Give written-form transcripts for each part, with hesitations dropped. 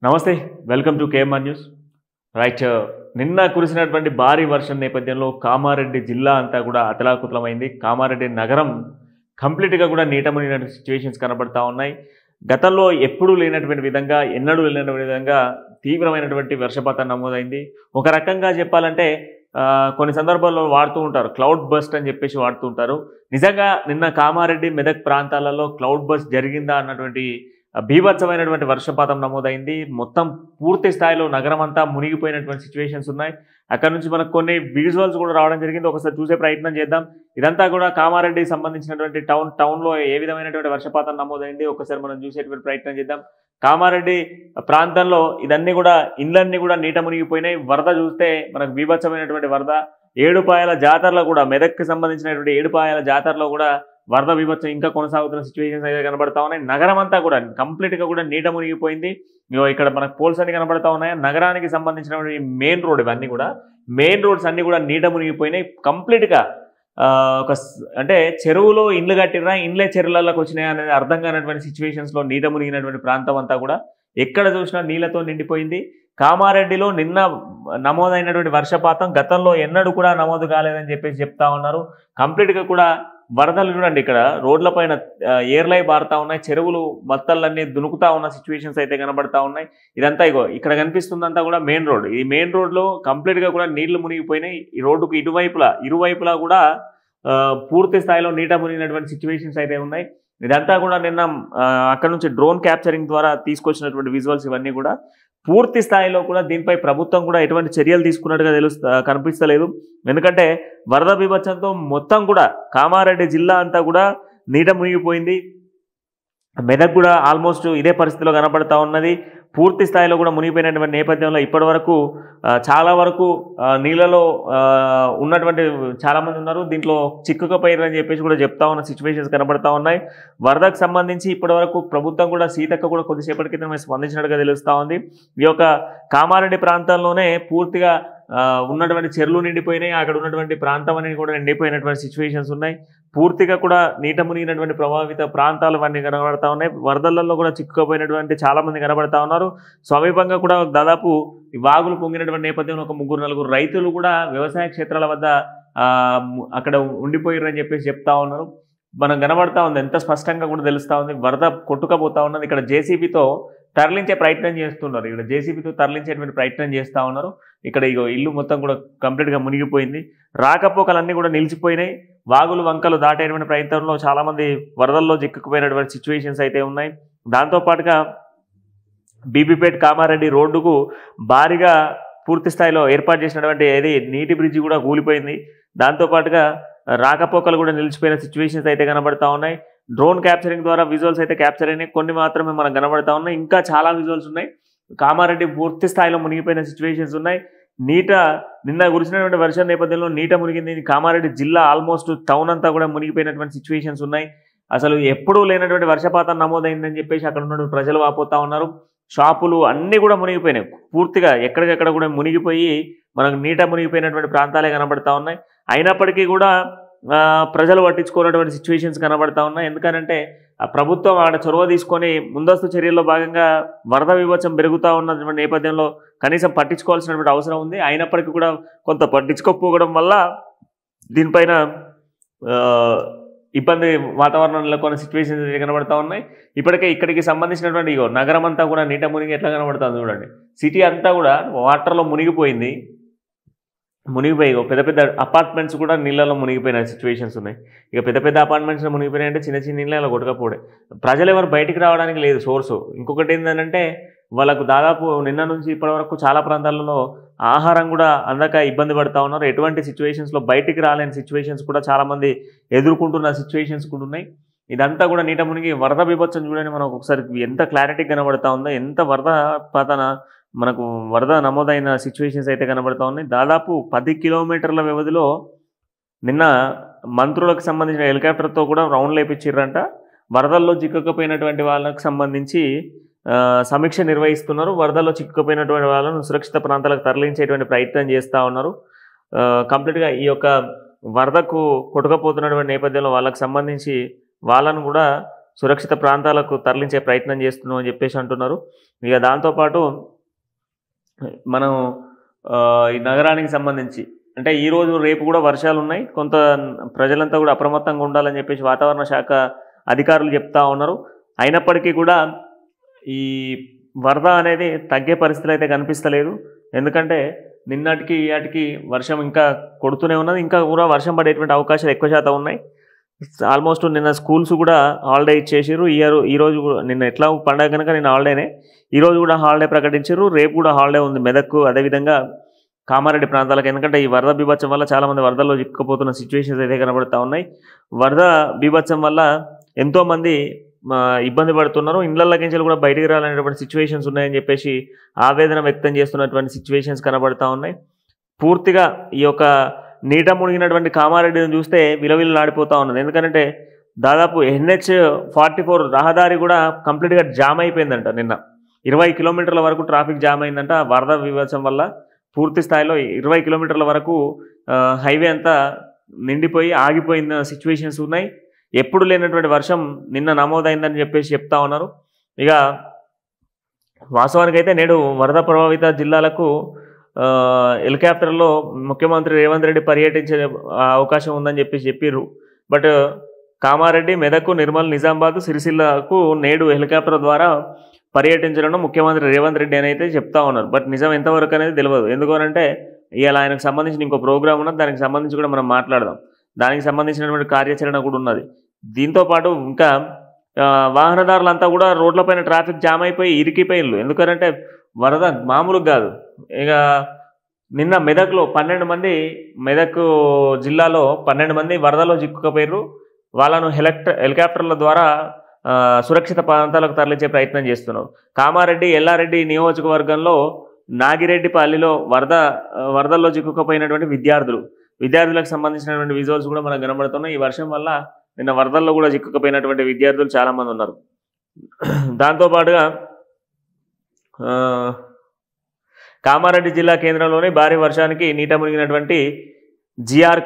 నమస్తే welcome to KMR news right నిన్న కురిసినటువంటి భారీ వర్షం నేపథ్యంలో కామారెడ్డి జిల్లా అంతా కూడా అతలాకుతలమైంది. కామారెడ్డి నగరం కంప్లీట్గా కూడా నీట మునిగిన సిచ్యువేషన్స్ కనబడతా ఉన్నాయి. గతంలో ఎప్పుడూ లేనటువంటి విధంగా ఎన్నడూ లేనటువంటి విధంగా తీవ్రమైనటువంటి వర్షపాతం నమోదైంది. ఒక రకంగా చెప్పాలంటే కొన్ని సందర్భాల్లో వాడుతూ ఉంటారు క్లౌడ్ బస్ట్ అని చెప్పేసి వాడుతూ ఉంటారు. నిజంగా నిన్న కామారెడ్డి మెదక్ ప్రాంతాలలో క్లౌడ్ బస్ట్ జరిగిందా అన్నటువంటి బీభత్సమైనటువంటి వర్షపాతం నమోదైంది. మొత్తం పూర్తి స్థాయిలో నగరం అంతా మునిగిపోయినటువంటి సిచ్యువేషన్స్ ఉన్నాయి. అక్కడ నుంచి మనకు కొన్ని విజువల్స్ కూడా రావడం జరిగింది. ఒకసారి చూసే ప్రయత్నం చేద్దాం. ఇదంతా కూడా కామారెడ్డికి సంబంధించినటువంటి టౌన్లో ఏ విధమైనటువంటి వర్షపాతం నమోదైంది ఒకసారి మనం చూసేటువంటి ప్రయత్నం చేద్దాం. కామారెడ్డి ప్రాంతంలో ఇదన్నీ కూడా ఇండ్లన్నీ కూడా నీట మునిగిపోయినాయి. వరద చూస్తే మనకు బీభత్సమైనటువంటి వరద. ఏడుపాయల జాతరలో కూడా మెదక్కి సంబంధించినటువంటి ఏడుపాయల జాతరలో కూడా వరద బీభత్సం ఇంకా కొనసాగుతున్న సిచ్యువేషన్స్ అయితే కనబడతా ఉన్నాయి. నగరం అంతా కూడా కంప్లీట్గా కూడా నీట మునిగిపోయింది. ఇక్కడ మనకు పోల్స్ అన్ని కనబడతా ఉన్నాయి. నగరానికి సంబంధించినటువంటి మెయిన్ రోడ్ ఇవన్నీ కూడా మెయిన్ రోడ్స్ అన్ని కూడా నీట మునిగిపోయినాయి కంప్లీట్గా. అంటే చెరువులో ఇండ్లు కట్టినా ఇండ్లే చెరువులలోకి వచ్చినాయి అనేది అర్థం కానటువంటి సిచ్యువేషన్స్లో నీట మునిగినటువంటి ప్రాంతం అంతా కూడా ఎక్కడ చూసినా నీళ్లతో నిండిపోయింది. కామారెడ్డిలో నిన్న నమోదైనటువంటి వర్షపాతం గతంలో ఎన్నడూ కూడా నమోదు కాలేదని చెప్పేసి చెప్తా ఉన్నారు. కంప్లీట్గా కూడా వరదలు చూడండి, ఇక్కడ రోడ్లపైన ఏర్లై బారుతా ఉన్నాయి. చెరువులు మత్తళ్ళన్నీ దునుకుతా ఉన్న సిచ్యువేషన్స్ అయితే కనబడతా ఉన్నాయి. ఇదంతా ఇక్కడ కనిపిస్తుందంతా కూడా మెయిన్ రోడ్. ఈ మెయిన్ రోడ్లో కంప్లీట్గా కూడా నీళ్లు మునిగిపోయినాయి. ఈ రోడ్డుకు ఇరువైపులా కూడా పూర్తి స్థాయిలో నీట మునిగినటువంటి సిచ్యువేషన్స్ అయితే ఉన్నాయి. ఇదంతా కూడా నిన్న అక్కడ నుంచి డ్రోన్ క్యాప్చరింగ్ ద్వారా తీసుకొచ్చినటువంటి విజువల్స్ ఇవన్నీ కూడా పూర్తి స్థాయిలో కూడా దీనిపై ప్రభుత్వం కూడా ఎటువంటి చర్యలు తీసుకున్నట్టుగా కనిపిస్తలేదు. ఎందుకంటే వరద బీభత్సంతో మొత్తం కూడా కామారెడ్డి జిల్లా అంతా కూడా నీట మునిగిపోయింది. మెదక్ కూడా ఆల్మోస్ట్ ఇదే పరిస్థితిలో కనబడతా ఉన్నది. పూర్తి స్థాయిలో కూడా మునిగిపోయినటువంటి నేపథ్యంలో ఇప్పటి వరకు చాలా వరకు నీళ్ళలో ఉన్నటువంటి చాలామంది ఉన్నారు. దీంట్లో చిక్కుకపోయారు అని చెప్పేసి కూడా చెప్తా ఉన్న సిచ్యువేషన్స్ కనబడతా ఉన్నాయి. వరదకు సంబంధించి ఇప్పటి వరకు ప్రభుత్వం కూడా సీతక్క కూడా కొద్దిసేపటి క్రితం స్పందించినట్టుగా తెలుస్తూ ఉంది. ఈ యొక్క కామారెడ్డి ప్రాంతంలోనే పూర్తిగా ఉన్నటువంటి చెరువులు నిండిపోయినాయి. అక్కడ ఉన్నటువంటి ప్రాంతం అనేది కూడా నిండిపోయినటువంటి సిచ్యువేషన్స్ ఉన్నాయి. పూర్తిగా కూడా నీట మునిగినటువంటి ప్రభావిత ప్రాంతాలు అన్నీ కనబడతా ఉన్నాయి. వరదలలో కూడా చిక్కుకుపోయినటువంటి చాలామంది కనబడతా ఉన్నారు. సమీపంగా కూడా దాదాపు వాగులు పొంగినటువంటి నేపథ్యంలో ఒక 3-4 రైతులు కూడా వ్యవసాయ క్షేత్రాల వద్ద అక్కడ ఉండిపోయారని చెప్పేసి చెప్తా ఉన్నారు. మనం కనబడతా ఉంది, ఎంత స్పష్టంగా కూడా తెలుస్తూ ఉంది. వరద కొట్టుకపోతా ఉన్నది. ఇక్కడ జేసీబీతో తరలించే ప్రయత్నం చేస్తున్నారు. ఇక్కడ జేసీబీతో తరలించేటువంటి ప్రయత్నం చేస్తూ ఉన్నారు. ఇక్కడ ఇల్లు మొత్తం కూడా కంప్లీట్గా మునిగిపోయింది. రాకపోకలన్నీ కూడా నిలిచిపోయినాయి. వాగులు వంకలు దాటేటువంటి ప్రయత్నంలో చాలామంది వరదల్లో చిక్కుకుపోయినటువంటి సిచ్యువేషన్స్ అయితే ఉన్నాయి. దాంతోపాటుగా బీబీపేట్ కామారెడ్డి రోడ్డుకు భారీగా పూర్తి స్థాయిలో ఏర్పాటు చేసినటువంటి నీటి బ్రిడ్జి కూడా కూలిపోయింది. దాంతోపాటుగా రాకపోకలు కూడా నిలిచిపోయిన సిచ్యువేషన్స్ అయితే కనబడతా ఉన్నాయి. డ్రోన్ క్యాప్చరింగ్ ద్వారా విజువల్స్ అయితే క్యాప్చర్ అయినాయి. కొన్ని మాత్రమే మనకు కనబడతా ఉన్నాయి. ఇంకా చాలా విజువల్స్ ఉన్నాయి. కామారెడ్డి పూర్తి స్థాయిలో మునిగిపోయిన సిచ్యువేషన్స్ ఉన్నాయి. నిన్న కురిసినటువంటి వర్షం నేపథ్యంలో నీట మునిగింది. కామారెడ్డి జిల్లా ఆల్మోస్ట్ టౌన్ అంతా కూడా మునిగిపోయినటువంటి సిచ్యువేషన్స్ ఉన్నాయి. అసలు ఎప్పుడూ లేనటువంటి వర్షపాతం నమోదైందని చెప్పేసి అక్కడ ఉన్నటువంటి ప్రజలు వాపోతా ఉన్నారు. షాపులు అన్నీ కూడా మునిగిపోయినాయి. పూర్తిగా ఎక్కడికెక్కడ కూడా మునిగిపోయి మనకు నీట మునిగిపోయినటువంటి ప్రాంతాలే కనబడతా ఉన్నాయి. అయినప్పటికీ కూడా ప్రజలు పట్టించుకున్నటువంటి సిచ్యువేషన్స్ కనబడతా ఉన్నాయి. ఎందుకంటే ప్రభుత్వం ఆడ చొరవ తీసుకొని ముందస్తు చర్యల్లో భాగంగా వరద బీభత్సం పెరుగుతూ ఉన్నటువంటి నేపథ్యంలో కనీసం పట్టించుకోవాల్సినటువంటి అవసరం ఉంది. అయినప్పటికీ కూడా కొంత పట్టించుకోకపోవడం వల్ల దీనిపైన ఇబ్బంది వాతావరణం నెలకొన్న సిచ్యువేషన్స్ కనబడతా ఉన్నాయి. ఇప్పటికే ఇక్కడికి సంబంధించినటువంటి నగరం అంతా కూడా నీట మునిగి ఎట్లా కనబడుతుంది చూడండి. సిటీ అంతా కూడా వాటర్లో మునిగిపోయి పెద్ద పెద్ద అపార్ట్మెంట్స్ కూడా నీళ్ళలో మునిగిపోయిన సిచ్యువేషన్స్ ఉన్నాయి. ఇక పెద్ద పెద్ద అపార్ట్మెంట్స్లో మునిగిపోయినాయంటే చిన్న చిన్న నీళ్ళలో కొట్టకపోవడే ప్రజలు ఎవరు బయటికి రావడానికి లేదు సోర్సు. ఇంకొకటి ఏంటంటే వాళ్ళకు దాదాపు నిన్న నుంచి ఇప్పటి వరకు చాలా ప్రాంతాలలో ఆహారం కూడా అందక ఇబ్బంది పడుతూ ఉన్నారు. ఎటువంటి సిచ్యువేషన్స్లో బయటికి రాలేని సిచ్యువేషన్స్ కూడా చాలామంది ఎదుర్కొంటున్న సిచ్యువేషన్స్ కూడా ఉన్నాయి. ఇదంతా కూడా నీట మునిగి వరద బీభత్సం చూడండి. మనకు ఒకసారి ఎంత క్లారిటీ కనబడతా ఉందో, ఎంత వరద నమోదైన సిచ్యువేషన్స్ అయితే కనబడతా ఉన్నాయి. దాదాపు 10 కిలోమీటర్ల వ్యవధిలో నిన్న మంత్రులకు సంబంధించిన హెలికాప్టర్తో కూడా రౌండ్లు వేయించారంట. వరదల్లో చిక్కుకుపోయినటువంటి వాళ్ళకు సంబంధించి సమీక్ష నిర్వహిస్తున్నారు. వరదల్లో చిక్కుకుపోయినటువంటి వాళ్ళను సురక్షిత ప్రాంతాలకు తరలించేటువంటి ప్రయత్నం చేస్తూ ఉన్నారు. కంప్లీట్గా ఈ యొక్క వరదకు కొట్టుకపోతున్నటువంటి నేపథ్యంలో వాళ్ళకు సంబంధించి వాళ్ళను కూడా సురక్షిత ప్రాంతాలకు తరలించే ప్రయత్నం చేస్తున్నాం అని చెప్పేసి అంటున్నారు. ఇక దాంతోపాటు మనం ఈ నగరానికి సంబంధించి అంటే ఈరోజు రేపు కూడా వర్షాలు ఉన్నాయి. కొంత ప్రజలంతా కూడా అప్రమత్తంగా ఉండాలని చెప్పేసి వాతావరణ శాఖ అధికారులు చెప్తా ఉన్నారు. అయినప్పటికీ కూడా ఈ వరద అనేది తగ్గే పరిస్థితులు అయితే కనిపిస్తలేదు. ఎందుకంటే నిన్నటికి వాటికి వర్షం ఇంకా కొడుతూనే ఉన్నది. ఇంకా కూడా వర్షం పడేటువంటి అవకాశాలు ఎక్కువ శాతం ఉన్నాయి. ఆల్మోస్ట్ నిన్న స్కూల్స్ కూడా హాలిడే ఇచ్చేసారు. ఈరోజు నిన్న ఎట్లా పండగ కనుక నిన్న హాలిడేనే, ఈరోజు కూడా హాలిడే ప్రకటించారు. రేపు కూడా హాలిడే ఉంది మెదక్, అదేవిధంగా కామారెడ్డి ప్రాంతాలకు. ఎందుకంటే ఈ వరద బీభత్సం వల్ల చాలామంది వరదల్లో చిక్కుకుపోతున్న సిచ్యువేషన్స్ అయితే కనబడుతూ ఉన్నాయి. వరద బీభత్సం వల్ల ఎంతోమంది ఇబ్బంది పడుతున్నారు. ఇళ్లలోకించి కూడా బయటికి రాలనేటువంటి సిచ్యువేషన్స్ ఉన్నాయని చెప్పేసి ఆవేదన వ్యక్తం చేస్తున్నటువంటి సిచ్యువేషన్స్ కనబడుతూ ఉన్నాయి. పూర్తిగా ఈ యొక్క నీట మునిగినటువంటి కామారెడ్డిని చూస్తే విలవిల్లాడిపోతూ ఉన్నది. ఎందుకంటే దాదాపు NH-44 రహదారి కూడా కంప్లీట్గా జామ్ అయిపోయిందంట. నిన్న 20 కిలోమీటర్ల వరకు ట్రాఫిక్ జామ్ అయిందంట వరద విభత్సం వల్ల. పూర్తి స్థాయిలో 20 కిలోమీటర్ల వరకు హైవే అంతా నిండిపోయి ఆగిపోయిన సిచ్యువేషన్స్ ఉన్నాయి. ఎప్పుడు లేనటువంటి వర్షం నిన్న నమోదైందని చెప్పేసి చెప్తా ఉన్నారు. ఇక వాస్తవానికైతే నేడు వరద ప్రభావిత జిల్లాలకు హెలికాప్టర్లో ముఖ్యమంత్రి రేవంత్ రెడ్డి పర్యటించే అవకాశం ఉందని చెప్పిర్రు. బట్ కామారెడ్డి, మెదక్, నిర్మల్, నిజామాబాద్, సిరిసిల్లకు నేడు హెలికాప్టర్ ద్వారా పర్యటించడం ముఖ్యమంత్రి రేవంత్ రెడ్డి అని అయితే చెప్తా ఉన్నారు. బట్ నిజం ఎంతవరకు అనేది తెలియదు. ఎందుకంటే ఇవాళ ఆయనకు సంబంధించిన ఇంకో ప్రోగ్రామ్ ఉన్నది, దానికి సంబంధించి కూడా మనం మాట్లాడదాం. దానికి సంబంధించినటువంటి కార్యాచరణ కూడా ఉన్నది. దీంతోపాటు ఇంకా వాహనదారులంతా కూడా రోడ్లపైన ట్రాఫిక్ జామ్ అయిపోయి ఇరికిపోయిన్లు. ఎందుకంటే వరద మామూలుగా కాదు. ఇక నిన్న మెదక్లో 12 మంది, మెదక్ జిల్లాలో 12 మంది వరదలో చిక్కుకుపోయారు. వాళ్ళను హెలికాప్టర్ల ద్వారా సురక్షిత ప్రాంతాలకు తరలించే ప్రయత్నం చేస్తున్నారు. కామారెడ్డి, ఎల్లారెడ్డి నియోజకవర్గంలో నాగిరెడ్డిపల్లిలో వరదల్లో చిక్కుకుపోయినటువంటి విద్యార్థులకు సంబంధించినటువంటి విజువల్స్ కూడా మనకు కనబడుతున్నాయి. ఈ వర్షం వల్ల నిన్న వరదల్లో కూడా చిక్కుకుపోయినటువంటి విద్యార్థులు చాలామంది ఉన్నారు. దాంతోపాటుగా కామారెడ్డి జిల్లా కేంద్రంలోని భారీ వర్షానికి నీట మునిగినటువంటి జిఆర్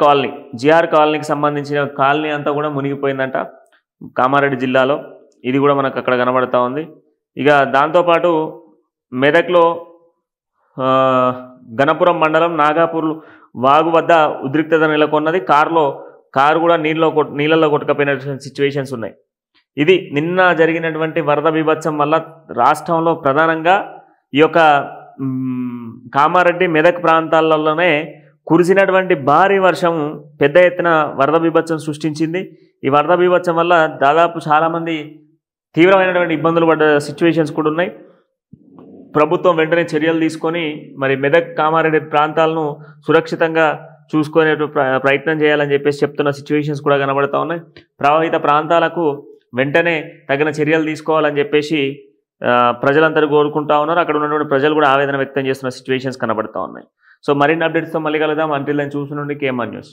కాలనీకి సంబంధించిన కాలనీ అంతా కూడా మునిగిపోయిందంట కామారెడ్డి జిల్లాలో. ఇది కూడా మనకు అక్కడ కనబడుతూ ఉంది. ఇక దాంతోపాటు మెదక్లో గణపురం మండలం నాగాపూర్ వాగు వద్ద ఉద్రిక్తత నెలకొన్నది. కారు కూడా నీళ్ళల్లో కొట్టుకపోయిన సిచ్యువేషన్స్ ఉన్నాయి. ఇది నిన్న జరిగినటువంటి వరద బీభత్సం వల్ల రాష్ట్రంలో ప్రధానంగా ఈ యొక్క కామారెడ్డి, మెదక్ ప్రాంతాలలోనే కురిసినటువంటి భారీ వర్షం పెద్ద ఎత్తున వరద బీభత్సం సృష్టించింది. ఈ వరద బీభత్సం వల్ల దాదాపు చాలామంది తీవ్రమైనటువంటి ఇబ్బందులు పడ్డ సిచ్యువేషన్స్ కూడా ఉన్నాయి. ప్రభుత్వం వెంటనే చర్యలు తీసుకొని మరి మెదక్, కామారెడ్డి ప్రాంతాలను సురక్షితంగా చూసుకునే ప్రయత్నం చేయాలని చెప్పేసి చెప్తున్న సిచ్యువేషన్స్ కూడా కనబడుతూ ఉన్నాయి. ప్రభావిత ప్రాంతాలకు వెంటనే తగిన చర్యలు తీసుకోవాలని చెప్పేసి ప్రజలందరూ కోరుకుంటా ఉన్నారు. అక్కడ ఉన్నటువంటి ప్రజలు కూడా ఆవేదన వ్యక్తం చేస్తున్న సిచ్యువేషన్స్ కనబడుతూ ఉన్నాయి. సో మరిన్ని అప్డేట్స్తో మళ్ళీ కలుద్దాం. అంటిల్ దెన్ చూస్తుండండి KMR న్యూస్.